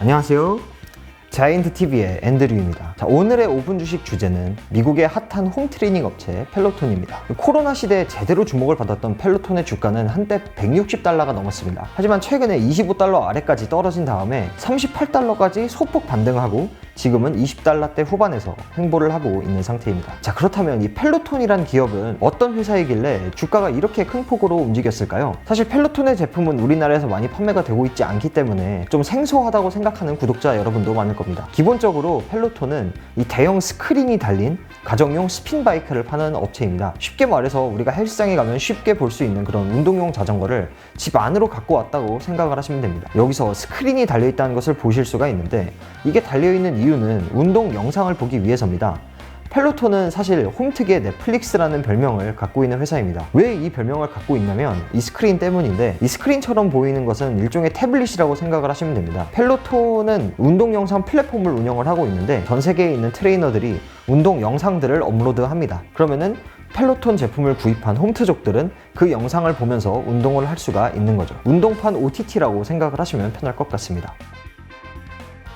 안녕하세요. 자이언트TV의 앤드류입니다. 자, 오늘의 5분 주식 주제는 미국의 핫한 홈트레이닝 업체 펠로톤입니다. 코로나 시대에 제대로 주목을 받았던 펠로톤의 주가는 한때 160달러가 넘었습니다. 하지만 최근에 25달러 아래까지 떨어진 다음에 38달러까지 소폭 반등하고 지금은 20달러대 후반에서 횡보를 하고 있는 상태입니다. 자, 그렇다면 이 펠로톤이란 기업은 어떤 회사이길래 주가가 이렇게 큰 폭으로 움직였을까요? 사실 펠로톤의 제품은 우리나라에서 많이 판매가 되고 있지 않기 때문에 좀 생소하다고 생각하는 구독자 여러분도 많을 겁니다. 기본적으로 펠로톤은 이 대형 스크린이 달린 가정용 스핀바이크를 파는 업체입니다. 쉽게 말해서 우리가 헬스장에 가면 쉽게 볼 수 있는 그런 운동용 자전거를 집 안으로 갖고 왔다고 생각을 하시면 됩니다. 여기서 스크린이 달려있다는 것을 보실 수가 있는데, 이게 달려있는 이유는 운동 영상을 보기 위해서입니다. 펠로톤은 사실 홈트계 넷플릭스라는 별명을 갖고 있는 회사입니다. 왜 이 별명을 갖고 있냐면 이 스크린 때문인데, 이 스크린처럼 보이는 것은 일종의 태블릿이라고 생각을 하시면 됩니다. 펠로톤은 운동 영상 플랫폼을 운영을 하고 있는데, 전 세계에 있는 트레이너들이 운동 영상들을 업로드합니다. 그러면은 펠로톤 제품을 구입한 홈트족들은 그 영상을 보면서 운동을 할 수가 있는 거죠. 운동판 OTT라고 생각을 하시면 편할 것 같습니다.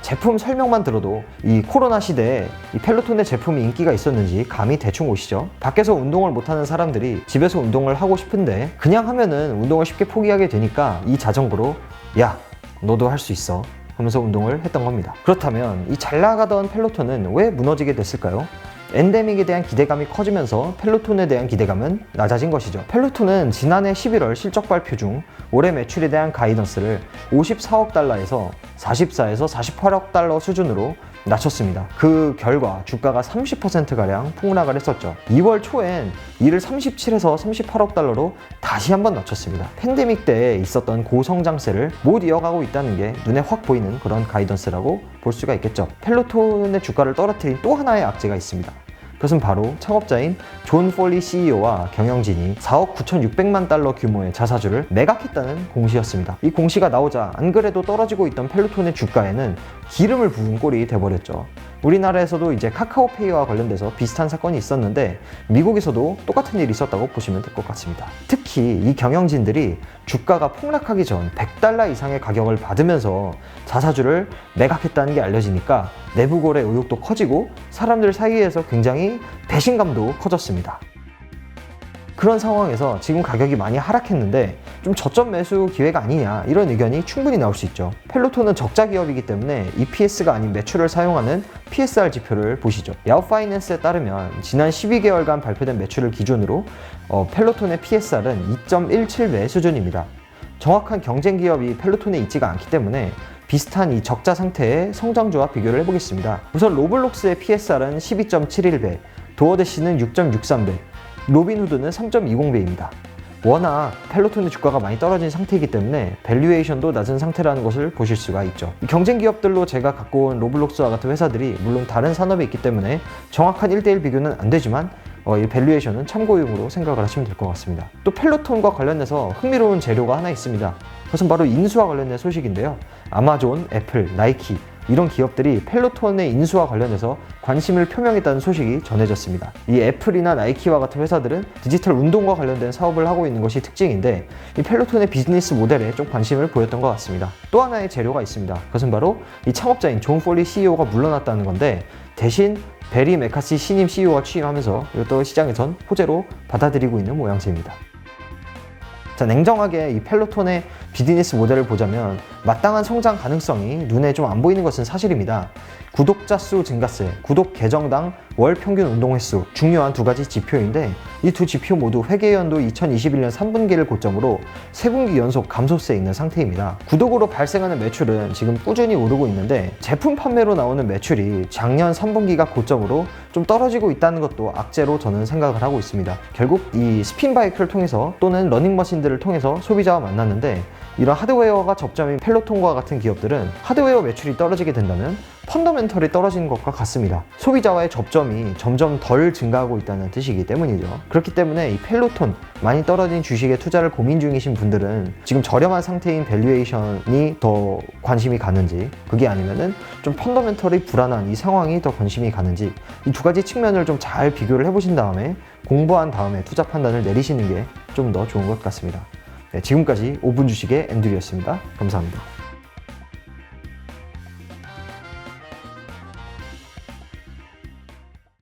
제품 설명만 들어도 이 코로나 시대에 이 펠로톤의 제품이 인기가 있었는지 감이 대충 오시죠? 밖에서 운동을 못하는 사람들이 집에서 운동을 하고 싶은데 그냥 하면은 운동을 쉽게 포기하게 되니까 이 자전거로 야, 너도 할 수 있어 하면서 운동을 했던 겁니다. 그렇다면 이 잘 나가던 펠로톤은 왜 무너지게 됐을까요? 엔데믹에 대한 기대감이 커지면서 펠로톤에 대한 기대감은 낮아진 것이죠. 펠로톤은 지난해 11월 실적 발표 중 올해 매출에 대한 가이던스를 54억 달러에서 44에서 48억 달러 수준으로 낮췄습니다. 그 결과 주가가 30%가량 폭락을 했었죠. 2월 초엔 이를 37에서 38억 달러로 다시 한번 낮췄습니다. 팬데믹 때에 있었던 고성장세를 못 이어가고 있다는 게 눈에 확 보이는 그런 가이던스라고 볼 수가 있겠죠. 펠로톤의 주가를 떨어뜨린 또 하나의 악재가 있습니다. 그것은 바로 창업자인 존 폴리 CEO와 경영진이 4억 9,600만 달러 규모의 자사주를 매각했다는 공시였습니다. 이 공시가 나오자 안 그래도 떨어지고 있던 펠로톤의 주가에는 기름을 부은 꼴이 돼버렸죠. 우리나라에서도 이제 카카오페이와 관련돼서 비슷한 사건이 있었는데 미국에서도 똑같은 일이 있었다고 보시면 될 것 같습니다. 특히 이 경영진들이 주가가 폭락하기 전 100달러 이상의 가격을 받으면서 자사주를 매각했다는 게 알려지니까 내부 거래 의혹도 커지고 사람들 사이에서 굉장히 배신감도 커졌습니다. 그런 상황에서 지금 가격이 많이 하락했는데 좀 저점 매수 기회가 아니냐, 이런 의견이 충분히 나올 수 있죠. 펠로톤은 적자 기업이기 때문에 EPS가 아닌 매출을 사용하는 PSR 지표를 보시죠. 야후파이낸스에 따르면 지난 12개월간 발표된 매출을 기준으로 펠로톤의 PSR은 2.17배 수준입니다. 정확한 경쟁 기업이 펠로톤에 있지가 않기 때문에 비슷한 이 적자 상태의 성장주와 비교를 해보겠습니다. 우선 로블록스의 PSR은 12.71배, 도어대시는 6.63배, 로빈후드는 3.20배입니다. 워낙 펠로톤의 주가가 많이 떨어진 상태이기 때문에 밸류에이션도 낮은 상태라는 것을 보실 수가 있죠. 경쟁 기업들로 제가 갖고 온 로블록스와 같은 회사들이 물론 다른 산업에 있기 때문에 정확한 1대1 비교는 안 되지만 이 밸류에이션은 참고용으로 생각을 하시면 될 것 같습니다. 또 펠로톤과 관련해서 흥미로운 재료가 하나 있습니다. 그것은 바로 인수와 관련된 소식인데요. 아마존, 애플, 나이키 이런 기업들이 펠로톤의 인수와 관련해서 관심을 표명했다는 소식이 전해졌습니다. 이 애플이나 나이키와 같은 회사들은 디지털 운동과 관련된 사업을 하고 있는 것이 특징인데 이 펠로톤의 비즈니스 모델에 좀 관심을 보였던 것 같습니다. 또 하나의 재료가 있습니다. 그것은 바로 이 창업자인 존 폴리 CEO가 물러났다는 건데, 대신 베리 메카시 신임 CEO가 취임하면서 이것도 시장에선 호재로 받아들이고 있는 모양새입니다. 자, 냉정하게 이 펠로톤의 비즈니스 모델을 보자면 마땅한 성장 가능성이 눈에 좀 안 보이는 것은 사실입니다. 구독자 수 증가세, 구독 계정당 월 평균 운동 횟수, 중요한 두 가지 지표인데 이 두 지표 모두 회계연도 2021년 3분기를 고점으로 3분기 연속 감소세에 있는 상태입니다. 구독으로 발생하는 매출은 지금 꾸준히 오르고 있는데 제품 판매로 나오는 매출이 작년 3분기가 고점으로 좀 떨어지고 있다는 것도 악재로 저는 생각을 하고 있습니다. 결국 이 스핀바이크를 통해서 또는 러닝머신들을 통해서 소비자와 만났는데, 이런 하드웨어가 접점인 펠로톤과 같은 기업들은 하드웨어 매출이 떨어지게 된다면 펀더멘털이 떨어지는 것과 같습니다. 소비자와의 접점이 점점 덜 증가하고 있다는 뜻이기 때문이죠. 그렇기 때문에 이 펠로톤 많이 떨어진 주식에 투자를 고민 중이신 분들은 지금 저렴한 상태인 밸류에이션이 더 관심이 가는지, 그게 아니면은 좀 펀더멘털이 불안한 이 상황이 더 관심이 가는지, 이 두 가지 측면을 좀 잘 비교를 해보신 다음에 공부한 다음에 투자 판단을 내리시는 게 좀 더 좋은 것 같습니다. 네, 지금까지 5분 주식의 앤드류였습니다. 감사합니다.